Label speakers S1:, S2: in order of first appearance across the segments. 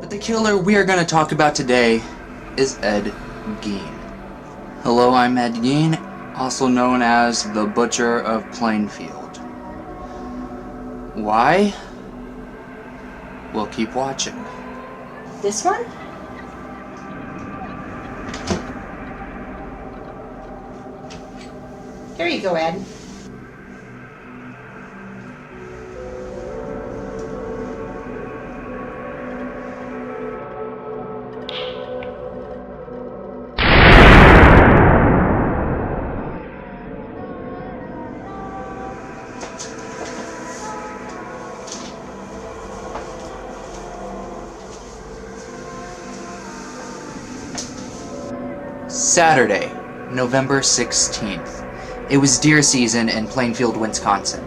S1: But the killer we are going to talk about today is Ed Gein. Hello, I'm Ed Gein, also known as the Butcher of Plainfield. Why? We'll keep watching.
S2: This one? Here you go, Ed.
S1: Saturday, November 16th. It was deer season in Plainfield, Wisconsin.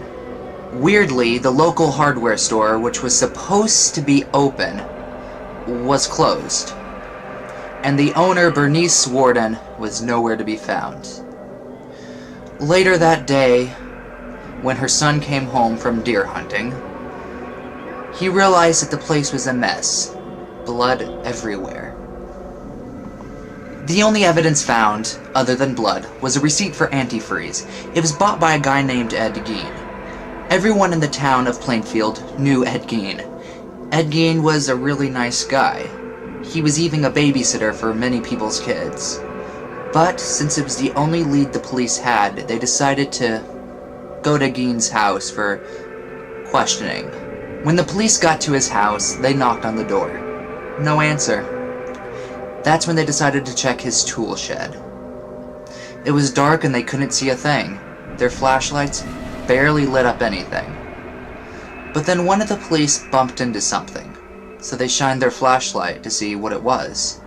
S1: Weirdly, the local hardware store, which was supposed to be open, was closed. And the owner, Bernice Warden, was nowhere to be found. Later that day, when her son came home from deer hunting, he realized that the place was a mess. Blood everywhere. The only evidence found, other than blood, was a receipt for antifreeze. It was bought by a guy named Ed Gein. Everyone in the town of Plainfield knew Ed Gein. Ed Gein was a really nice guy. He was even a babysitter for many people's kids. But since it was the only lead the police had, they decided to go to Gein's house for questioning. When the police got to his house, they knocked on the door. No answer. That's when they decided to check his tool shed. It was dark and they couldn't see a thing. Their flashlights barely lit up anything. But then one of the police bumped into something, so they shined their flashlight to see what it was.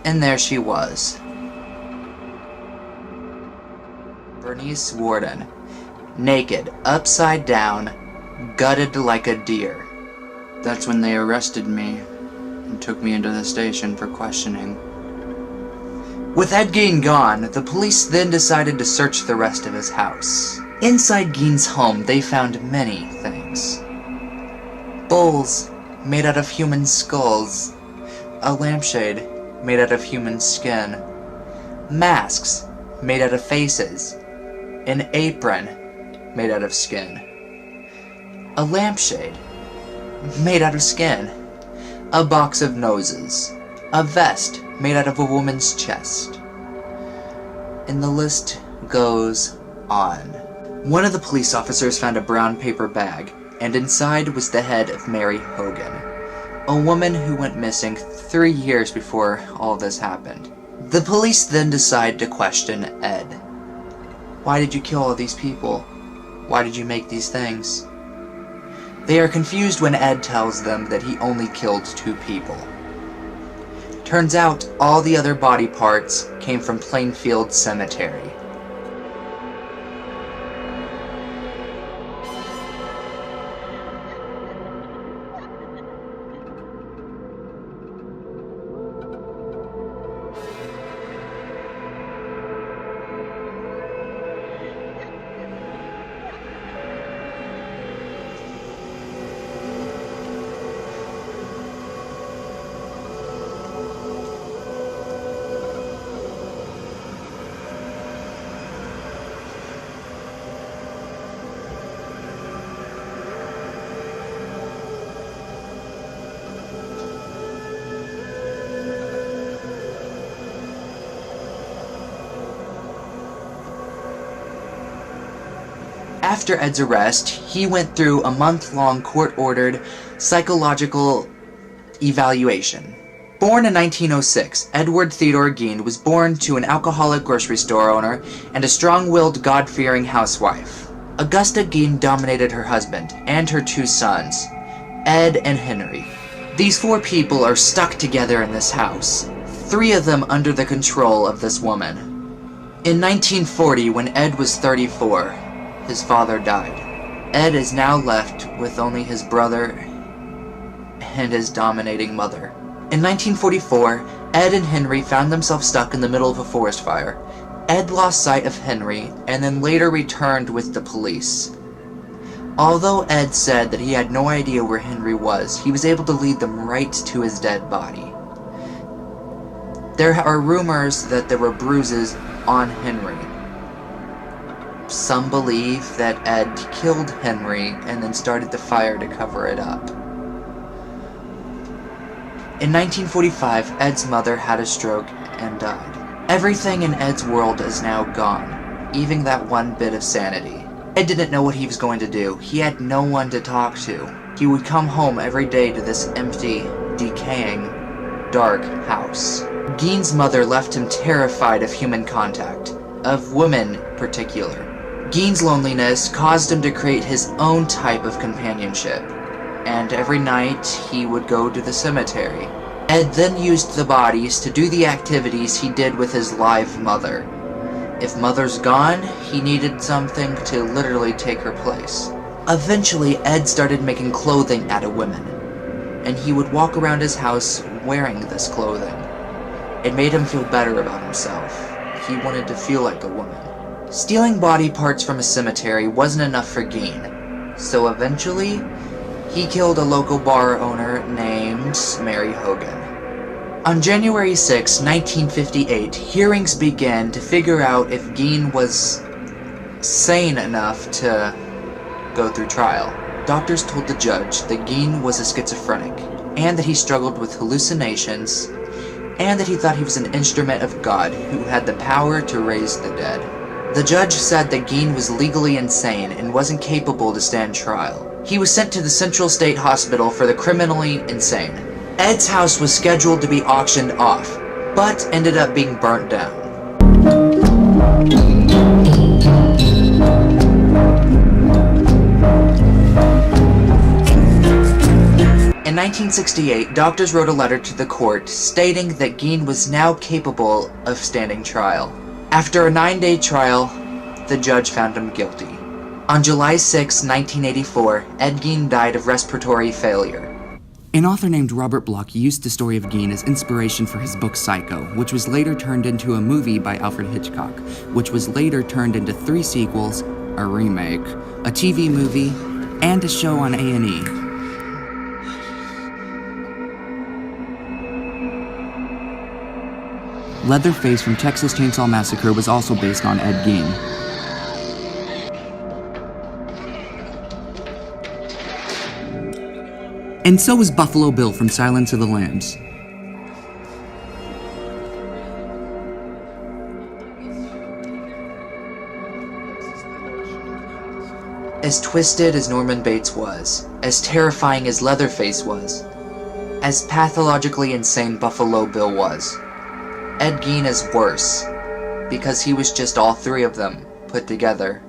S1: And there she was. Bernice Warden, naked, upside down, gutted like a deer. That's when they arrested me and took me into the station for questioning. With Ed Gein gone, the police then decided to search the rest of his house. Inside Gein's home, they found many things. Bowls made out of human skulls, a lampshade made out of human skin, masks made out of faces, an apron made out of skin, a lampshade made out of skin, a box of noses, a vest made out of a woman's chest. And the list goes on. One of the police officers found a brown paper bag, and inside was the head of Mary Hogan, a woman who went missing 3 years before all this happened. The police then decide to question Ed. Why did you kill all these people? Why did you make these things? They are confused when Ed tells them that he only killed 2 people. Turns out, all the other body parts came from Plainfield Cemetery. After Ed's arrest, he went through a month-long court-ordered psychological evaluation. Born in 1906, Edward Theodore Gein was born to an alcoholic grocery store owner and a strong-willed, God-fearing housewife. Augusta Gein dominated her husband and her 2 sons, Ed and Henry. These 4 people are stuck together in this house, 3 of them under the control of this woman. In 1940, when Ed was 34, his father died. Ed is now left with only his brother and his dominating mother. In 1944, Ed and Henry found themselves stuck in the middle of a forest fire. Ed lost sight of Henry and then later returned with the police. Although Ed said that he had no idea where Henry was, he was able to lead them right to his dead body. There are rumors that there were bruises on Henry. Some believe that Ed killed Henry and then started the fire to cover it up. In 1945, Ed's mother had a stroke and died. Everything in Ed's world is now gone, even that one bit of sanity. Ed didn't know what he was going to do. He had no one to talk to. He would come home every day to this empty, decaying, dark house. Gein's mother left him terrified of human contact, of women in particular. Gein's loneliness caused him to create his own type of companionship, and every night he would go to the cemetery. Ed then used the bodies to do the activities he did with his live mother. If mother's gone, he needed something to literally take her place. Eventually, Ed started making clothing out of women, and he would walk around his house wearing this clothing. It made him feel better about himself. He wanted to feel like a woman. Stealing body parts from a cemetery wasn't enough for Gein, so eventually, he killed a local bar owner named Mary Hogan. On January 6, 1958, hearings began to figure out if Gein was sane enough to go through trial. Doctors told the judge that Gein was a schizophrenic, and that he struggled with hallucinations, and that he thought he was an instrument of God who had the power to raise the dead. The judge said that Gein was legally insane and wasn't capable to stand trial. He was sent to the Central State Hospital for the criminally insane. Ed's house was scheduled to be auctioned off, but ended up being burnt down. In 1968, doctors wrote a letter to the court stating that Gein was now capable of standing trial. After a 9-day trial, the judge found him guilty. On July 6, 1984, Ed Gein died of respiratory failure.
S3: An author named Robert Bloch used the story of Gein as inspiration for his book Psycho, which was later turned into a movie by Alfred Hitchcock, which was later turned into 3 sequels, a remake, a TV movie, and a show on A&E. Leatherface from Texas Chainsaw Massacre was also based on Ed Gein. And so was Buffalo Bill from Silence of the Lambs.
S1: As twisted as Norman Bates was, as terrifying as Leatherface was, as pathologically insane Buffalo Bill was, Ed Gein is worse, because he was just all 3 of them put together.